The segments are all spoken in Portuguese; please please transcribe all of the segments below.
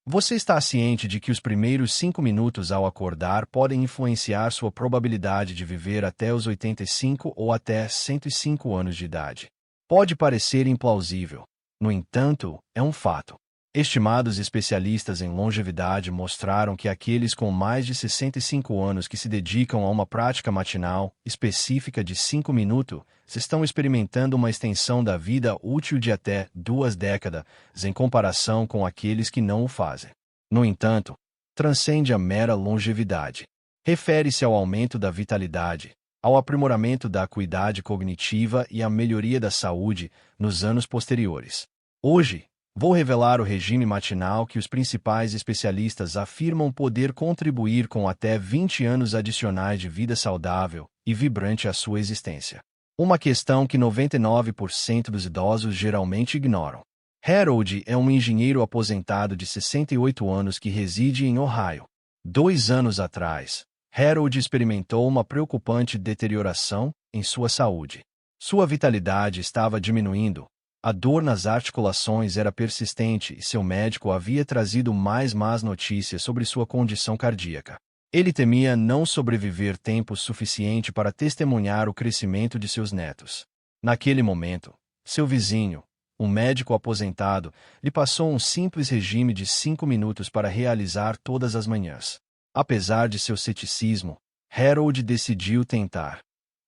Você está ciente de que os primeiros 5 minutos ao acordar podem influenciar sua probabilidade de viver até os 85 ou até 105 anos de idade? Pode parecer implausível. No entanto, é um fato. Estimados especialistas em longevidade mostraram que aqueles com mais de 65 anos que se dedicam a uma prática matinal específica de 5 minutos estão experimentando uma extensão da vida útil de até 2 décadas, em comparação com aqueles que não o fazem. No entanto, transcende a mera longevidade. Refere-se ao aumento da vitalidade, ao aprimoramento da acuidade cognitiva e à melhoria da saúde nos anos posteriores. Hoje, vou revelar o regime matinal que os principais especialistas afirmam poder contribuir com até 20 anos adicionais de vida saudável e vibrante à sua existência. Uma questão que 99% dos idosos geralmente ignoram. Harold é um engenheiro aposentado de 68 anos que reside em Ohio. 2 anos atrás, Harold experimentou uma preocupante deterioração em sua saúde. Sua vitalidade estava diminuindo. A dor nas articulações era persistente e seu médico havia trazido mais más notícias sobre sua condição cardíaca. Ele temia não sobreviver tempo suficiente para testemunhar o crescimento de seus netos. Naquele momento, seu vizinho, um médico aposentado, lhe passou um simples regime de 5 minutos para realizar todas as manhãs. Apesar de seu ceticismo, Harold decidiu tentar.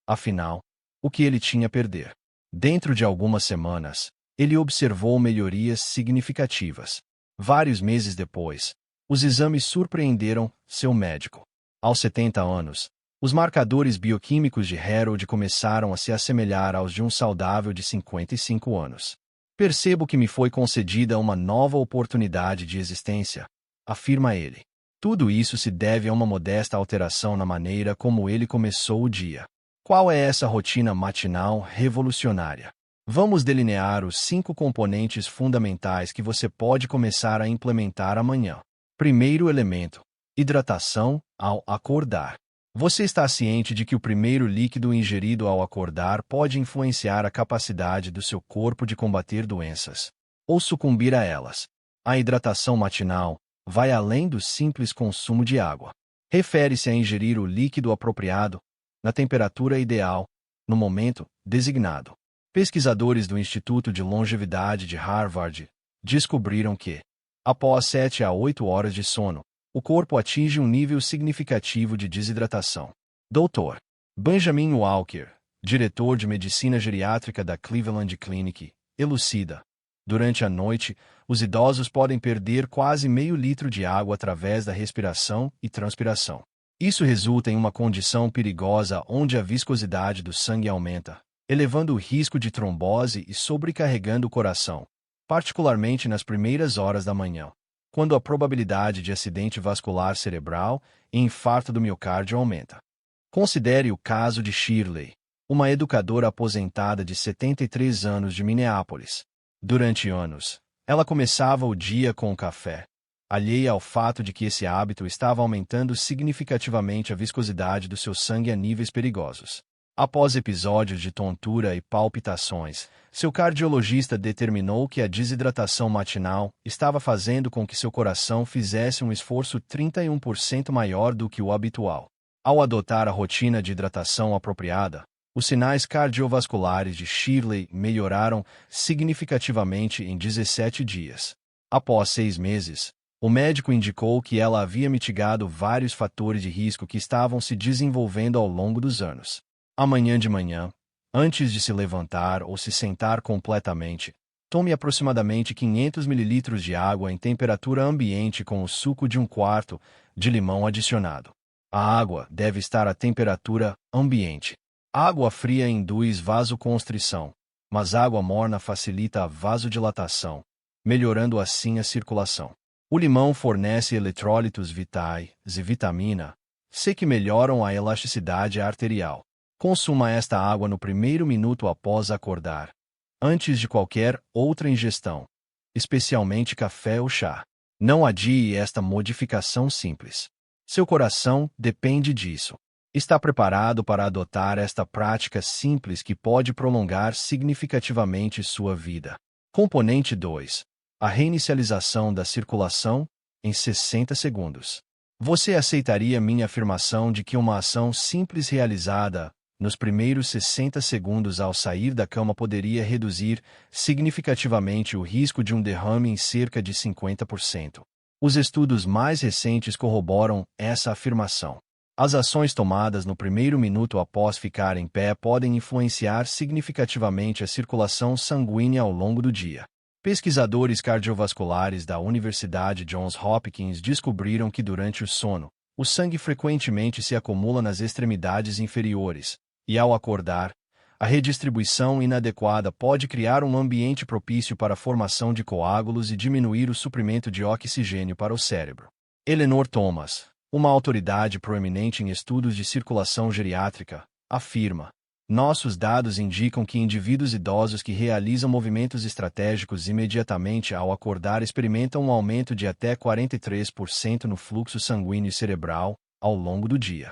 Afinal, o que ele tinha a perder? Dentro de algumas semanas, ele observou melhorias significativas. Vários meses depois, os exames surpreenderam seu médico. Aos 70 anos, os marcadores bioquímicos de Harold começaram a se assemelhar aos de um saudável de 55 anos. Percebo que me foi concedida uma nova oportunidade de existência, afirma ele. Tudo isso se deve a uma modesta alteração na maneira como ele começou o dia. Qual é essa rotina matinal revolucionária? Vamos delinear os 5 componentes fundamentais que você pode começar a implementar amanhã. Primeiro elemento: hidratação ao acordar. Você está ciente de que o primeiro líquido ingerido ao acordar pode influenciar a capacidade do seu corpo de combater doenças ou sucumbir a elas. A hidratação matinal vai além do simples consumo de água. Refere-se a ingerir o líquido apropriado, na temperatura ideal, no momento designado. Pesquisadores do Instituto de Longevidade de Harvard descobriram que, após 7 a 8 horas de sono, o corpo atinge um nível significativo de desidratação. Dr. Benjamin Walker, diretor de medicina geriátrica da Cleveland Clinic, elucida. Durante a noite, os idosos podem perder quase meio litro de água através da respiração e transpiração. Isso resulta em uma condição perigosa onde a viscosidade do sangue aumenta, elevando o risco de trombose e sobrecarregando o coração, particularmente nas primeiras horas da manhã, quando a probabilidade de acidente vascular cerebral e infarto do miocárdio aumenta. Considere o caso de Shirley, uma educadora aposentada de 73 anos de Minneapolis. Durante anos, ela começava o dia com o café, alheia ao fato de que esse hábito estava aumentando significativamente a viscosidade do seu sangue a níveis perigosos. Após episódios de tontura e palpitações, seu cardiologista determinou que a desidratação matinal estava fazendo com que seu coração fizesse um esforço 31% maior do que o habitual. Ao adotar a rotina de hidratação apropriada, os sinais cardiovasculares de Shirley melhoraram significativamente em 17 dias. Após 6 meses, o médico indicou que ela havia mitigado vários fatores de risco que estavam se desenvolvendo ao longo dos anos. Amanhã de manhã, antes de se levantar ou se sentar completamente, tome aproximadamente 500 ml de água em temperatura ambiente com o suco de 1/4 de limão adicionado. A água deve estar à temperatura ambiente. Água fria induz vasoconstrição, mas água morna facilita a vasodilatação, melhorando assim a circulação. O limão fornece eletrólitos vitais e vitamina C que melhoram a elasticidade arterial. Consuma esta água no primeiro minuto após acordar, antes de qualquer outra ingestão, especialmente café ou chá. Não adie esta modificação simples. Seu coração depende disso. Está preparado para adotar esta prática simples que pode prolongar significativamente sua vida. Componente 2. A reinicialização da circulação em 60 segundos. Você aceitaria minha afirmação de que uma ação simples realizada nos primeiros 60 segundos ao sair da cama poderia reduzir significativamente o risco de um derrame em cerca de 50%? Os estudos mais recentes corroboram essa afirmação. As ações tomadas no primeiro minuto após ficar em pé podem influenciar significativamente a circulação sanguínea ao longo do dia. Pesquisadores cardiovasculares da Universidade Johns Hopkins descobriram que durante o sono, o sangue frequentemente se acumula nas extremidades inferiores, e ao acordar, a redistribuição inadequada pode criar um ambiente propício para a formação de coágulos e diminuir o suprimento de oxigênio para o cérebro. Eleanor Thomas, uma autoridade proeminente em estudos de circulação geriátrica, afirma: nossos dados indicam que indivíduos idosos que realizam movimentos estratégicos imediatamente ao acordar experimentam um aumento de até 43% no fluxo sanguíneo cerebral ao longo do dia.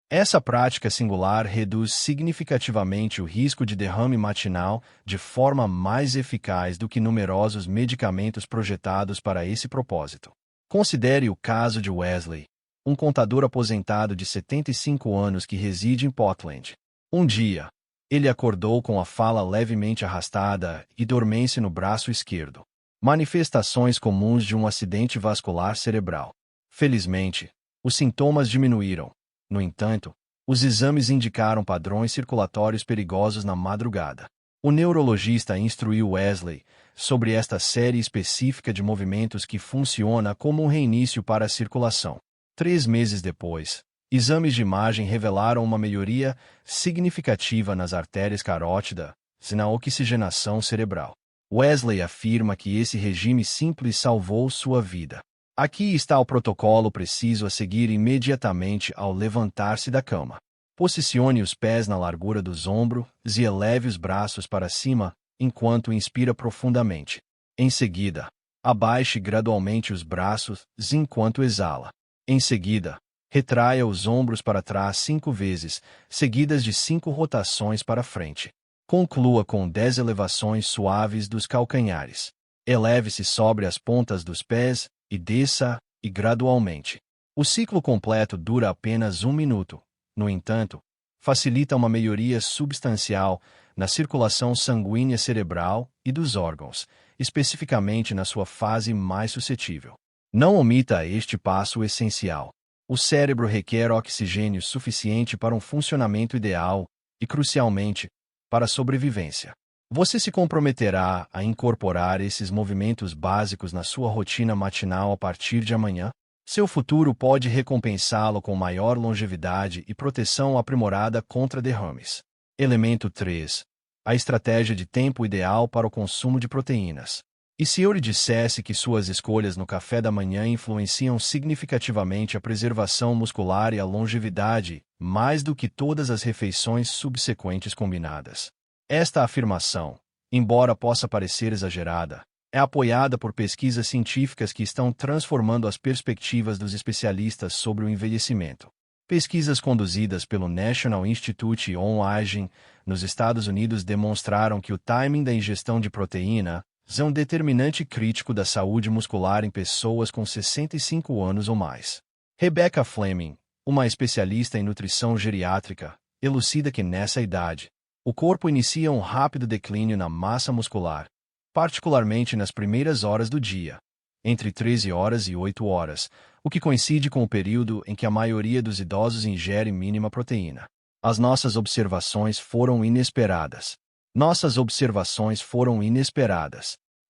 Essa prática singular reduz significativamente o risco de derrame matinal de forma mais eficaz do que numerosos medicamentos projetados para esse propósito. Considere o caso de Wesley, um contador aposentado de 75 anos que reside em Portland. Um dia, ele acordou com a fala levemente arrastada e dormência no braço esquerdo. Manifestações comuns de um acidente vascular cerebral. Felizmente, os sintomas diminuíram. No entanto, os exames indicaram padrões circulatórios perigosos na madrugada. O neurologista instruiu Wesley sobre esta série específica de movimentos que funciona como um reinício para a circulação. 3 meses depois, exames de imagem revelaram uma melhoria significativa nas artérias carótidas e na oxigenação cerebral. Wesley afirma que esse regime simples salvou sua vida. Aqui está o protocolo preciso a seguir imediatamente ao levantar-se da cama. Posicione os pés na largura dos ombros e eleve os braços para cima enquanto inspira profundamente. Em seguida, abaixe gradualmente os braços enquanto exala. Em seguida, retraia os ombros para trás 5 vezes, seguidas de 5 rotações para frente. Conclua com 10 elevações suaves dos calcanhares. Eleve-se sobre as pontas dos pés e desça, e gradualmente. O ciclo completo dura apenas 1 minuto. No entanto, facilita uma melhoria substancial na circulação sanguínea cerebral e dos órgãos, especificamente na sua fase mais suscetível. Não omita este passo essencial. O cérebro requer oxigênio suficiente para um funcionamento ideal e, crucialmente, para a sobrevivência. Você se comprometerá a incorporar esses movimentos básicos na sua rotina matinal a partir de amanhã? Seu futuro pode recompensá-lo com maior longevidade e proteção aprimorada contra derrames. Elemento 3. A estratégia de tempo ideal para o consumo de proteínas. E se eu lhe dissesse que suas escolhas no café da manhã influenciam significativamente a preservação muscular e a longevidade, mais do que todas as refeições subsequentes combinadas? Esta afirmação, embora possa parecer exagerada, é apoiada por pesquisas científicas que estão transformando as perspectivas dos especialistas sobre o envelhecimento. Pesquisas conduzidas pelo National Institute on Aging, nos Estados Unidos, demonstraram que o timing da ingestão de proteína é um determinante crítico da saúde muscular em pessoas com 65 anos ou mais. Rebecca Fleming, uma especialista em nutrição geriátrica, elucida que nessa idade, o corpo inicia um rápido declínio na massa muscular, particularmente nas primeiras horas do dia, entre 13 horas e 8 horas, o que coincide com o período em que a maioria dos idosos ingere mínima proteína. As nossas observações foram inesperadas.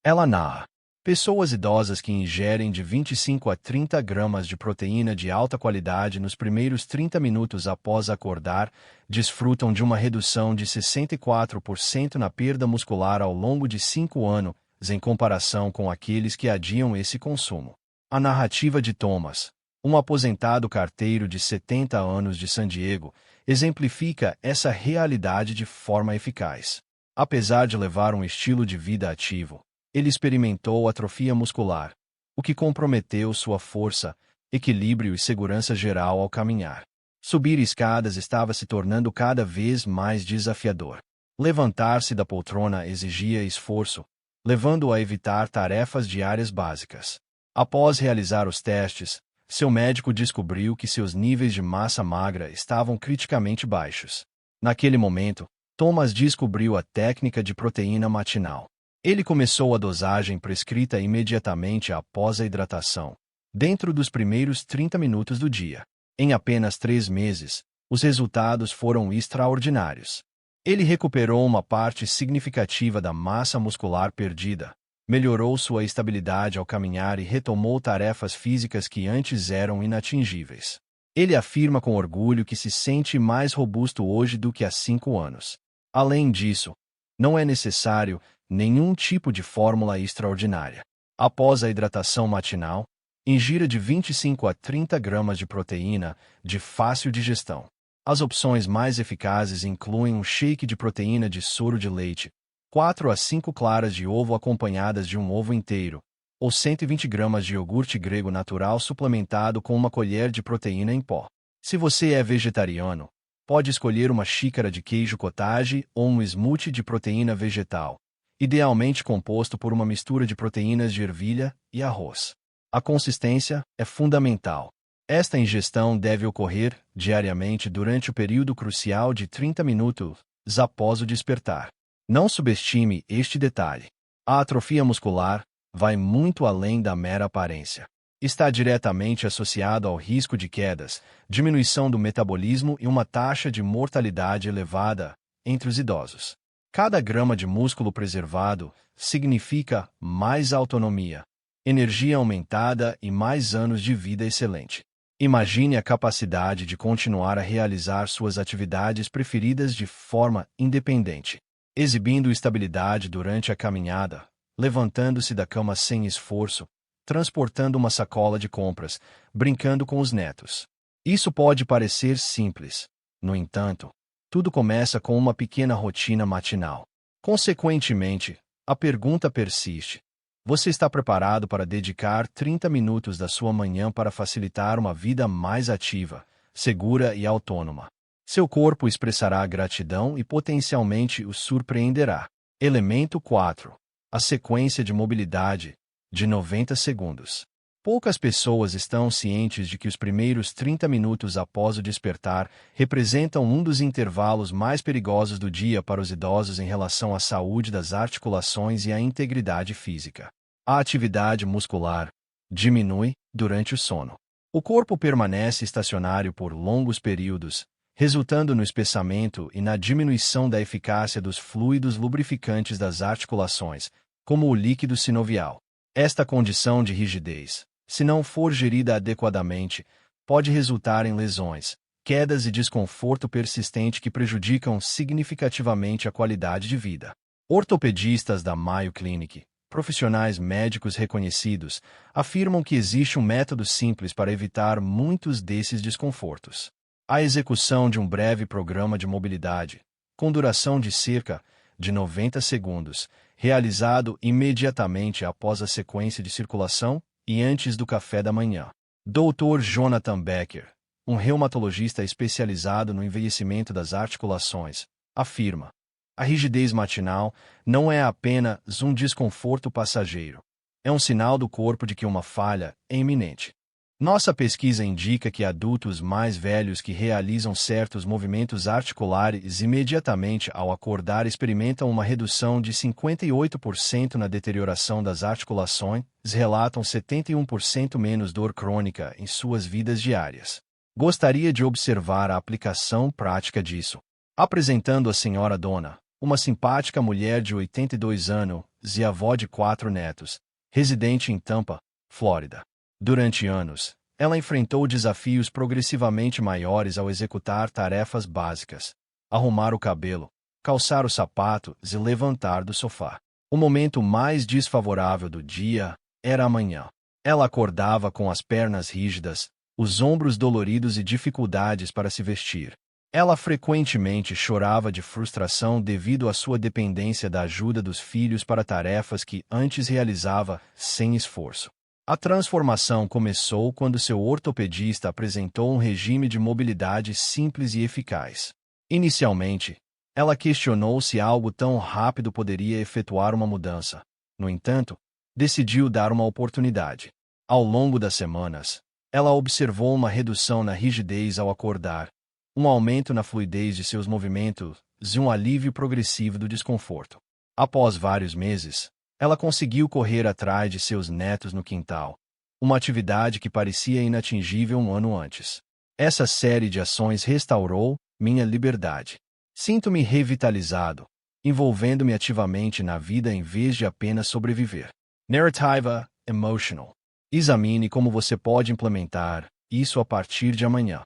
Ela narra: pessoas idosas que ingerem de 25 a 30 gramas de proteína de alta qualidade nos primeiros 30 minutos após acordar desfrutam de uma redução de 64% na perda muscular ao longo de 5 anos, em comparação com aqueles que adiam esse consumo. A narrativa de Thomas, um aposentado carteiro de 70 anos de San Diego, exemplifica essa realidade de forma eficaz. Apesar de levar um estilo de vida ativo, ele experimentou atrofia muscular, o que comprometeu sua força, equilíbrio e segurança geral ao caminhar. Subir escadas estava se tornando cada vez mais desafiador. Levantar-se da poltrona exigia esforço, levando-o a evitar tarefas diárias básicas. Após realizar os testes, seu médico descobriu que seus níveis de massa magra estavam criticamente baixos. Naquele momento, Thomas descobriu a técnica de proteína matinal. Ele começou a dosagem prescrita imediatamente após a hidratação, dentro dos primeiros 30 minutos do dia. Em apenas 3 meses, os resultados foram extraordinários. Ele recuperou uma parte significativa da massa muscular perdida, melhorou sua estabilidade ao caminhar e retomou tarefas físicas que antes eram inatingíveis. Ele afirma com orgulho que se sente mais robusto hoje do que há 5 anos. Além disso, não é necessário nenhum tipo de fórmula extraordinária. Após a hidratação matinal, ingira de 25 a 30 gramas de proteína de fácil digestão. As opções mais eficazes incluem um shake de proteína de soro de leite, 4 a 5 claras de ovo acompanhadas de um ovo inteiro, ou 120 gramas de iogurte grego natural suplementado com uma colher de proteína em pó. Se você é vegetariano, pode escolher uma xícara de queijo cottage ou um smoothie de proteína vegetal, idealmente composto por uma mistura de proteínas de ervilha e arroz. A consistência é fundamental. Esta ingestão deve ocorrer diariamente durante o período crucial de 30 minutos após o despertar. Não subestime este detalhe. A atrofia muscular vai muito além da mera aparência. Está diretamente associado ao risco de quedas, diminuição do metabolismo e uma taxa de mortalidade elevada entre os idosos. Cada grama de músculo preservado significa mais autonomia, energia aumentada e mais anos de vida excelente. Imagine a capacidade de continuar a realizar suas atividades preferidas de forma independente, exibindo estabilidade durante a caminhada, levantando-se da cama sem esforço, transportando uma sacola de compras, brincando com os netos. Isso pode parecer simples. No entanto, tudo começa com uma pequena rotina matinal. Consequentemente, a pergunta persiste: você está preparado para dedicar 30 minutos da sua manhã para facilitar uma vida mais ativa, segura e autônoma? Seu corpo expressará gratidão e potencialmente o surpreenderá. Elemento 4. A sequência de mobilidade, de 90 segundos. Poucas pessoas estão cientes de que os primeiros 30 minutos após o despertar representam um dos intervalos mais perigosos do dia para os idosos em relação à saúde das articulações e à integridade física. A atividade muscular diminui durante o sono. O corpo permanece estacionário por longos períodos, resultando no espessamento e na diminuição da eficácia dos fluidos lubrificantes das articulações, como o líquido sinovial. Esta condição de rigidez, se não for gerida adequadamente, pode resultar em lesões, quedas e desconforto persistente que prejudicam significativamente a qualidade de vida. Ortopedistas da Mayo Clinic, profissionais médicos reconhecidos, afirmam que existe um método simples para evitar muitos desses desconfortos. A execução de um breve programa de mobilidade, com duração de cerca de 90 segundos, realizado imediatamente após a sequência de circulação e antes do café da manhã. Dr. Jonathan Becker, um reumatologista especializado no envelhecimento das articulações, afirma: a rigidez matinal não é apenas um desconforto passageiro. É um sinal do corpo de que uma falha é iminente. Nossa pesquisa indica que adultos mais velhos que realizam certos movimentos articulares imediatamente ao acordar experimentam uma redução de 58% na deterioração das articulações, relatam 71% menos dor crônica em suas vidas diárias. Gostaria de observar a aplicação prática disso. Apresentando a senhora Donna, uma simpática mulher de 82 anos e avó de 4 netos, residente em Tampa, Flórida. Durante anos, ela enfrentou desafios progressivamente maiores ao executar tarefas básicas: arrumar o cabelo, calçar os sapatos e levantar do sofá. O momento mais desfavorável do dia era a manhã. Ela acordava com as pernas rígidas, os ombros doloridos e dificuldades para se vestir. Ela frequentemente chorava de frustração devido à sua dependência da ajuda dos filhos para tarefas que antes realizava sem esforço. A transformação começou quando seu ortopedista apresentou um regime de mobilidade simples e eficaz. Inicialmente, ela questionou se algo tão rápido poderia efetuar uma mudança. No entanto, decidiu dar uma oportunidade. Ao longo das semanas, ela observou uma redução na rigidez ao acordar, um aumento na fluidez de seus movimentos e um alívio progressivo do desconforto. Após vários meses, ela conseguiu correr atrás de seus netos no quintal, uma atividade que parecia inatingível um ano antes. Essa série de ações restaurou minha liberdade. Sinto-me revitalizado, envolvendo-me ativamente na vida em vez de apenas sobreviver. Narrativa Emotional. Examine como você pode implementar isso a partir de amanhã.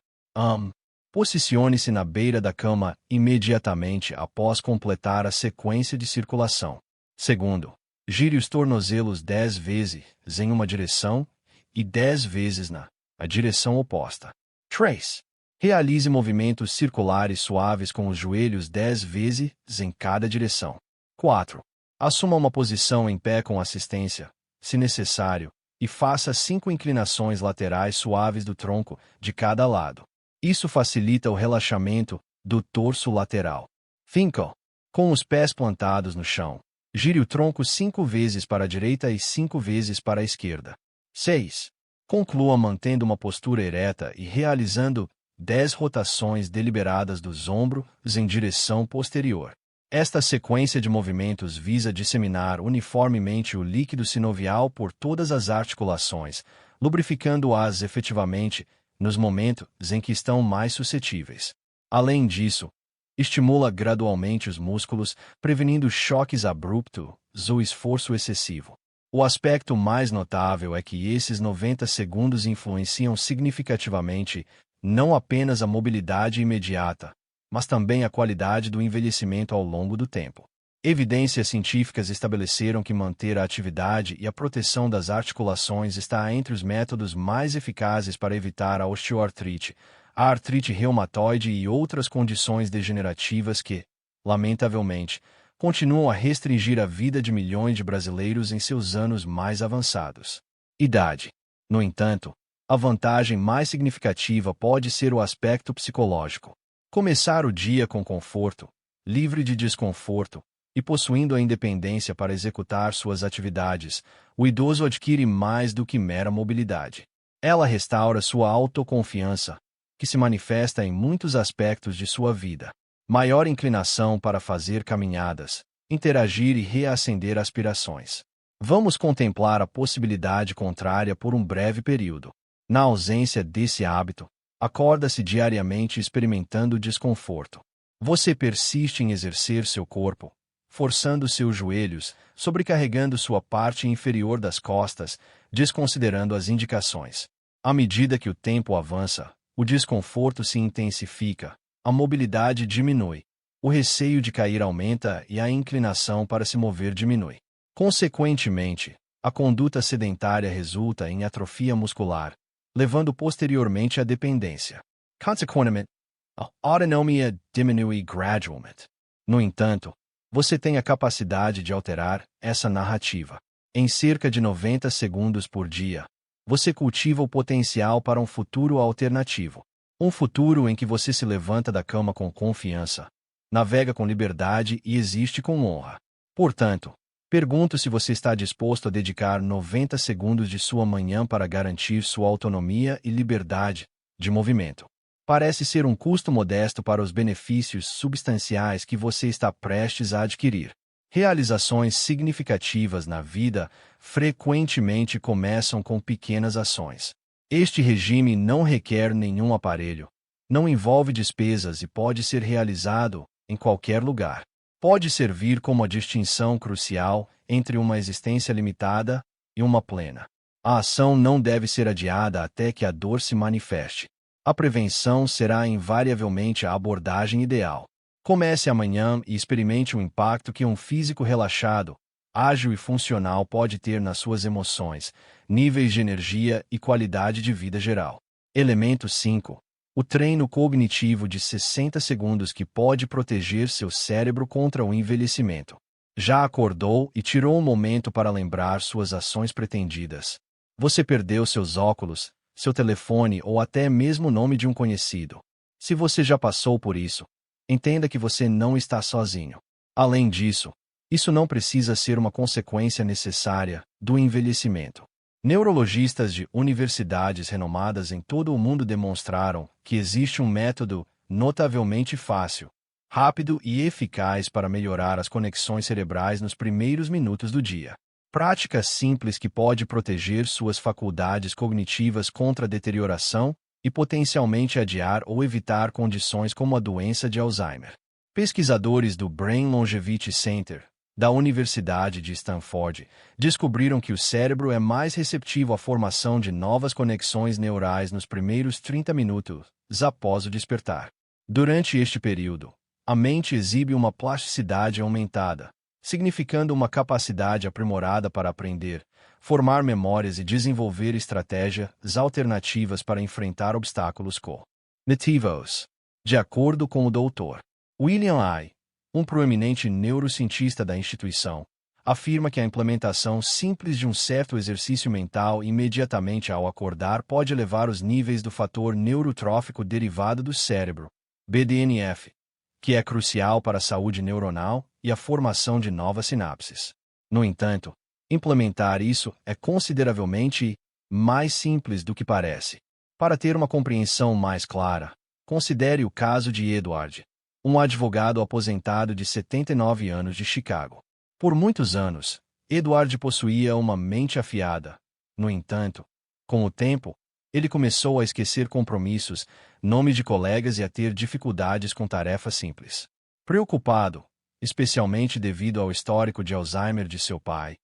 Posicione-se na beira da cama imediatamente após completar a sequência de circulação. Segundo, gire os tornozelos 10 vezes em uma direção e 10 vezes na direção oposta. 3. Realize movimentos circulares suaves com os joelhos 10 vezes em cada direção. 4. Assuma uma posição em pé com assistência, se necessário, e faça 5 inclinações laterais suaves do tronco de cada lado. Isso facilita o relaxamento do torso lateral. 5. Com os pés plantados no chão, gire o tronco 5 vezes para a direita e 5 vezes para a esquerda. 6. Conclua mantendo uma postura ereta e realizando 10 rotações deliberadas dos ombros em direção posterior. Esta sequência de movimentos visa disseminar uniformemente o líquido sinovial por todas as articulações, lubrificando-as efetivamente nos momentos em que estão mais suscetíveis. Além disso, estimula gradualmente os músculos, prevenindo choques abruptos ou esforço excessivo. O aspecto mais notável é que esses 90 segundos influenciam significativamente não apenas a mobilidade imediata, mas também a qualidade do envelhecimento ao longo do tempo. Evidências científicas estabeleceram que manter a atividade e a proteção das articulações está entre os métodos mais eficazes para evitar a osteoartrite, a artrite reumatoide e outras condições degenerativas que, lamentavelmente, continuam a restringir a vida de milhões de brasileiros em seus anos mais avançados. Idade. No entanto, a vantagem mais significativa pode ser o aspecto psicológico. Começar o dia com conforto, livre de desconforto e possuindo a independência para executar suas atividades, o idoso adquire mais do que mera mobilidade. Ela restaura sua autoconfiança, que se manifesta em muitos aspectos de sua vida. Maior inclinação para fazer caminhadas, interagir e reacender aspirações. Vamos contemplar a possibilidade contrária por um breve período. Na ausência desse hábito, acorda-se diariamente experimentando desconforto. Você persiste em exercer seu corpo, forçando seus joelhos, sobrecarregando sua parte inferior das costas, desconsiderando as indicações. À medida que o tempo avança, o desconforto se intensifica, a mobilidade diminui, o receio de cair aumenta e a inclinação para se mover diminui. Consequentemente, a conduta sedentária resulta em atrofia muscular, levando posteriormente à dependência. Consequentemente, a autonomia diminui gradualmente. No entanto, você tem a capacidade de alterar essa narrativa. Em cerca de 90 segundos por dia, você cultiva o potencial para um futuro alternativo. Um futuro em que você se levanta da cama com confiança, navega com liberdade e existe com honra. Portanto, pergunto se você está disposto a dedicar 90 segundos de sua manhã para garantir sua autonomia e liberdade de movimento. Parece ser um custo modesto para os benefícios substanciais que você está prestes a adquirir. Realizações significativas na vida frequentemente começam com pequenas ações. Este regime não requer nenhum aparelho, não envolve despesas e pode ser realizado em qualquer lugar. Pode servir como a distinção crucial entre uma existência limitada e uma plena. A ação não deve ser adiada até que a dor se manifeste. A prevenção será invariavelmente a abordagem ideal. Comece amanhã e experimente o impacto que um físico relaxado, ágil e funcional pode ter nas suas emoções, níveis de energia e qualidade de vida geral. Elemento 5. O treino cognitivo de 60 segundos que pode proteger seu cérebro contra o envelhecimento. Já acordou e tirou um momento para lembrar suas ações pretendidas. Você perdeu seus óculos, seu telefone ou até mesmo o nome de um conhecido. Se você já passou por isso, entenda que você não está sozinho. Além disso, isso não precisa ser uma consequência necessária do envelhecimento. Neurologistas de universidades renomadas em todo o mundo demonstraram que existe um método notavelmente fácil, rápido e eficaz para melhorar as conexões cerebrais nos primeiros minutos do dia. Prática simples que pode proteger suas faculdades cognitivas contra a deterioração e potencialmente adiar ou evitar condições como a doença de Alzheimer. Pesquisadores do Brain Longevity Center, da Universidade de Stanford, descobriram que o cérebro é mais receptivo à formação de novas conexões neurais nos primeiros 30 minutos após o despertar. Durante este período, a mente exibe uma plasticidade aumentada, significando uma capacidade aprimorada para aprender, formar memórias e desenvolver estratégias alternativas para enfrentar obstáculos cognitivos. De acordo com o Dr. William I., um proeminente neurocientista da instituição, afirma que a implementação simples de um certo exercício mental imediatamente ao acordar pode elevar os níveis do fator neurotrófico derivado do cérebro, BDNF, que é crucial para a saúde neuronal e a formação de novas sinapses. No entanto, implementar isso é consideravelmente mais simples do que parece. Para ter uma compreensão mais clara, considere o caso de Edward, um advogado aposentado de 79 anos de Chicago. Por muitos anos, Edward possuía uma mente afiada. No entanto, com o tempo, ele começou a esquecer compromissos, nomes de colegas e a ter dificuldades com tarefas simples. Preocupado, especialmente devido ao histórico de Alzheimer de seu pai,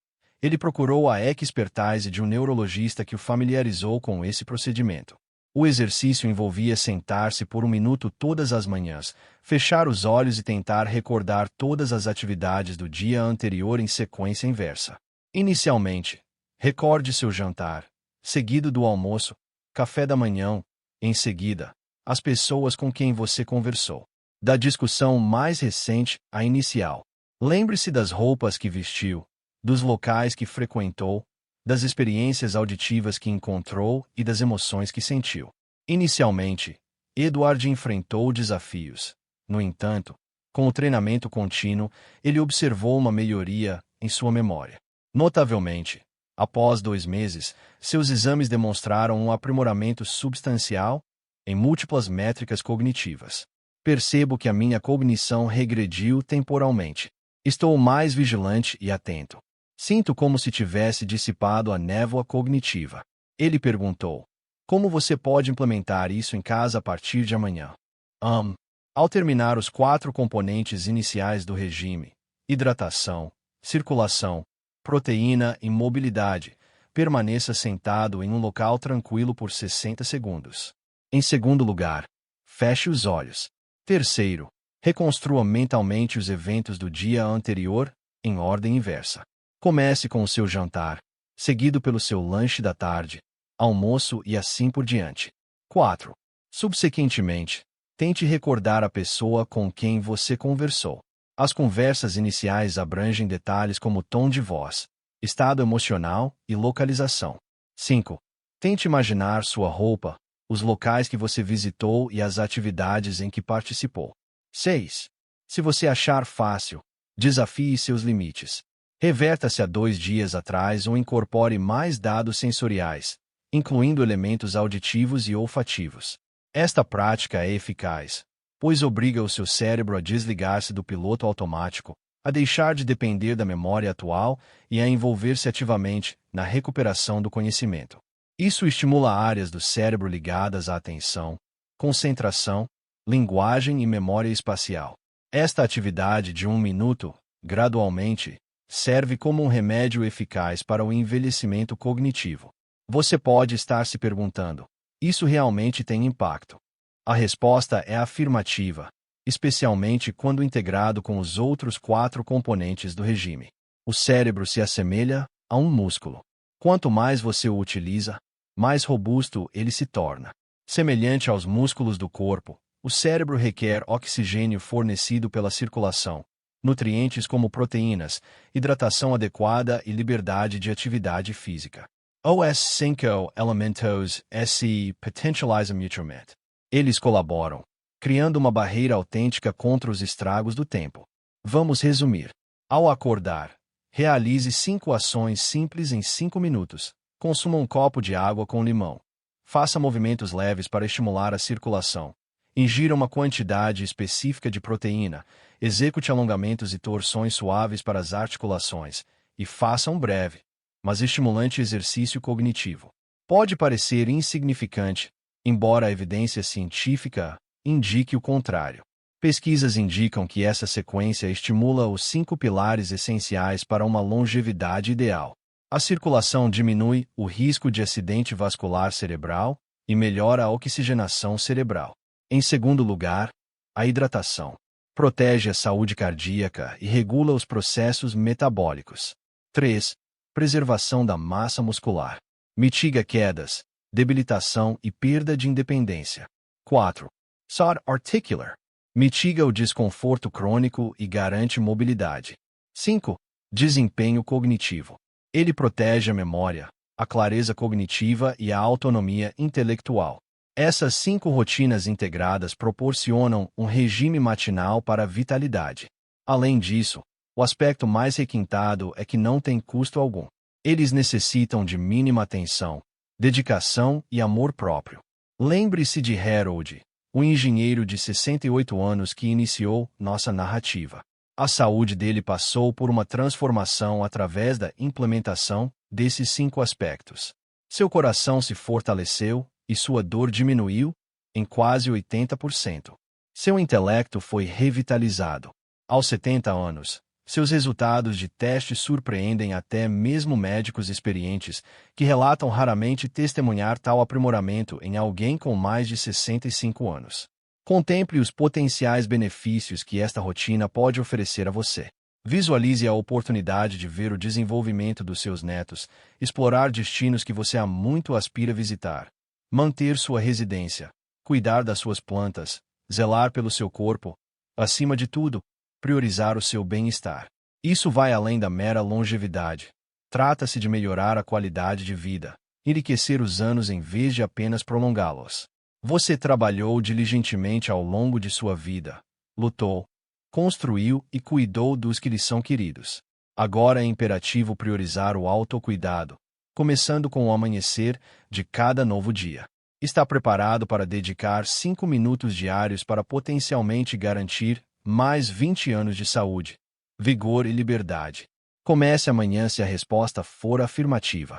ele procurou a expertise de um neurologista que o familiarizou com esse procedimento. O exercício envolvia sentar-se por um minuto todas as manhãs, fechar os olhos e tentar recordar todas as atividades do dia anterior em sequência inversa. Inicialmente, recorde seu jantar, seguido do almoço, café da manhã, em seguida, as pessoas com quem você conversou. Da discussão mais recente à inicial. Lembre-se das roupas que vestiu, dos locais que frequentou, das experiências auditivas que encontrou e das emoções que sentiu. Inicialmente, Edward enfrentou desafios. No entanto, com o treinamento contínuo, ele observou uma melhoria em sua memória. Notavelmente, após 2 meses, seus exames demonstraram um aprimoramento substancial em múltiplas métricas cognitivas. Percebo que a minha cognição regrediu temporalmente. Estou mais vigilante e atento. Sinto como se tivesse dissipado a névoa cognitiva. Ele perguntou: como você pode implementar isso em casa a partir de amanhã? Ao terminar os 4 componentes iniciais do regime, hidratação, circulação, proteína e mobilidade, permaneça sentado em um local tranquilo por 60 segundos. Em segundo lugar, feche os olhos. Terceiro, reconstrua mentalmente os eventos do dia anterior, em ordem inversa. Comece com o seu jantar, seguido pelo seu lanche da tarde, almoço e assim por diante. 4. Subsequentemente, tente recordar a pessoa com quem você conversou. As conversas iniciais abrangem detalhes como tom de voz, estado emocional e localização. 5. Tente imaginar sua roupa, os locais que você visitou e as atividades em que participou. 6. Se você achar fácil, desafie seus limites. Reverta-se a 2 dias atrás ou incorpore mais dados sensoriais, incluindo elementos auditivos e olfativos. Esta prática é eficaz, pois obriga o seu cérebro a desligar-se do piloto automático, a deixar de depender da memória atual e a envolver-se ativamente na recuperação do conhecimento. Isso estimula áreas do cérebro ligadas à atenção, concentração, linguagem e memória espacial. Esta atividade de 1 minuto, gradualmente, serve como um remédio eficaz para o envelhecimento cognitivo. Você pode estar se perguntando: isso realmente tem impacto? A resposta é afirmativa, especialmente quando integrado com os outros 4 componentes do regime. O cérebro se assemelha a um músculo. Quanto mais você o utiliza, mais robusto ele se torna. Semelhante aos músculos do corpo, o cérebro requer oxigênio fornecido pela circulação, nutrientes como proteínas, hidratação adequada e liberdade de atividade física. Os 5 elementos se potencializam mutuamente. Eles colaboram, criando uma barreira autêntica contra os estragos do tempo. Vamos resumir. Ao acordar, realize 5 ações simples em 5 minutos. Consuma um copo de água com limão. Faça movimentos leves para estimular a circulação. Ingira uma quantidade específica de proteína. Execute alongamentos e torções suaves para as articulações. E faça um breve, mas estimulante exercício cognitivo. Pode parecer insignificante, embora a evidência científica indique o contrário. Pesquisas indicam que essa sequência estimula os 5 pilares essenciais para uma longevidade ideal. A circulação diminui o risco de acidente vascular cerebral e melhora a oxigenação cerebral. Em segundo lugar, a hidratação. Protege a saúde cardíaca e regula os processos metabólicos. 3. Preservação da massa muscular. Mitiga quedas, debilitação e perda de independência. 4. Saúde articular. Mitiga o desconforto crônico e garante mobilidade. 5. Desempenho cognitivo. Ele protege a memória, a clareza cognitiva e a autonomia intelectual. Essas 5 rotinas integradas proporcionam um regime matinal para a vitalidade. Além disso, o aspecto mais requintado é que não tem custo algum. Eles necessitam de mínima atenção, dedicação e amor próprio. Lembre-se de Harold, o engenheiro de 68 anos que iniciou nossa narrativa. A saúde dele passou por uma transformação através da implementação desses 5 aspectos. Seu coração se fortaleceu e sua dor diminuiu em quase 80%. Seu intelecto foi revitalizado. Aos 70 anos, seus resultados de teste surpreendem até mesmo médicos experientes, que relatam raramente testemunhar tal aprimoramento em alguém com mais de 65 anos. Contemple os potenciais benefícios que esta rotina pode oferecer a você. Visualize a oportunidade de ver o desenvolvimento dos seus netos, explorar destinos que você há muito aspira a visitar, manter sua residência, cuidar das suas plantas, zelar pelo seu corpo, acima de tudo, priorizar o seu bem-estar. Isso vai além da mera longevidade. Trata-se de melhorar a qualidade de vida, enriquecer os anos em vez de apenas prolongá-los. Você trabalhou diligentemente ao longo de sua vida, lutou, construiu e cuidou dos que lhe são queridos. Agora é imperativo priorizar o autocuidado, começando com o amanhecer de cada novo dia. Está preparado para dedicar 5 minutos diários para potencialmente garantir mais 20 anos de saúde, vigor e liberdade. Comece amanhã se a resposta for afirmativa.